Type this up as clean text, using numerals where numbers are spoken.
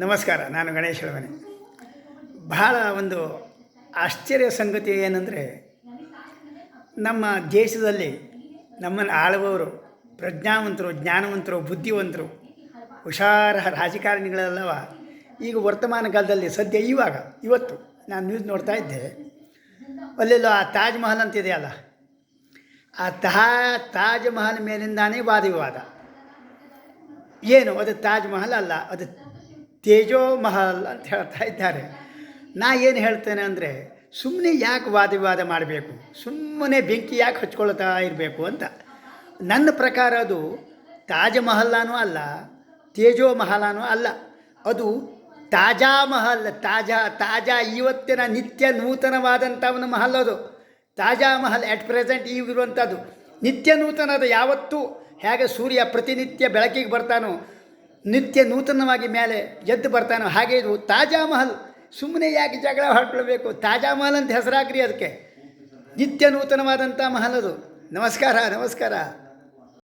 ನಮಸ್ಕಾರ. ನಾನು ಗಣೇಶ್ ಹೇಳುವನೆ. ಬಹಳ ಒಂದು ಆಶ್ಚರ್ಯ ಸಂಗತಿ ಏನಂದರೆ, ನಮ್ಮ ದೇಶದಲ್ಲಿ ನಮ್ಮನ್ನು ಆಳುವವರು ಪ್ರಜ್ಞಾವಂತರು, ಜ್ಞಾನವಂತರು, ಬುದ್ಧಿವಂತರು, ಹುಷಾರ ರಾಜಕಾರಣಿಗಳೆಲ್ಲವ ಈಗ ವರ್ತಮಾನ ಕಾಲದಲ್ಲಿ ಸದ್ಯ ಇವತ್ತು ನಾನು ನ್ಯೂಸ್ ನೋಡ್ತಾ ಇದ್ದೆ. ಅಲ್ಲೆಲ್ಲೋ ಆ ತಾಜ್ ಮಹಲ್ ಅಂತಿದೆಯಲ್ಲ, ಆ ತಾಜ್ ಮಹಲ್ ಮೇಲಿಂದಾನೇ ವಾದ ವಿವಾದ. ಏನು ಅದು ತಾಜ್ ಮಹಲ್ ಅಲ್ಲ, ಅದು ತೇಜೋ ಮಹಲ್ ಅಂತ ಹೇಳ್ತಾ ಇದ್ದಾರೆ. ನಾ ಏನು ಹೇಳ್ತೇನೆ ಅಂದರೆ, ಸುಮ್ಮನೆ ಯಾಕೆ ವಾದ ವಿವಾದ ಮಾಡಬೇಕು, ಸುಮ್ಮನೆ ಬೆಂಕಿ ಯಾಕೆ ಹಚ್ಕೊಳ್ತಾ ಇರಬೇಕು ಅಂತ. ನನ್ನ ಪ್ರಕಾರ ಅದು ತಾಜ್ ಮಹಲ್ಲಾನೂ ಅಲ್ಲ, ತೇಜೋ ಮಹಲಾನೂ ಅಲ್ಲ, ಅದು ತಾಜಾ ಮಹಲ್. ತಾಜಾ ಇವತ್ತಿನ ನಿತ್ಯ ನೂತನವಾದಂಥ ಒಂದು ಮಹಲ್ ಅದು. ತಾಜಾ ಮಹಲ್ ಎಟ್ ಪ್ರೆಸೆಂಟ್ ಈಗಿರುವಂಥದ್ದು ನಿತ್ಯ ನೂತನದ. ಯಾವತ್ತೂ ಹೇಗೆ ಸೂರ್ಯ ಪ್ರತಿನಿತ್ಯ ಬೆಳಕಿಗೆ ಬರ್ತಾನೋ, ನಿತ್ಯ ನೂತನವಾಗಿ ಮೇಲೆ ಎದ್ದು ಬರ್ತಾನೋ, ಹಾಗೆ ಇದು ತಾಜಾ ಮಹಲ್. ಸುಮ್ಮನೆ ಯಾಕೆ ಜಗಳ ಹಾಕ್ಕೊಳ್ಬೇಕು, ತಾಜಾ ಮಹಲ್ ಅಂತ ಹೆಸರಾಗ್ರಿ ಅದಕ್ಕೆ. ನಿತ್ಯ ನೂತನವಾದಂಥ ಮಹಲ್ ಅದು. ನಮಸ್ಕಾರ.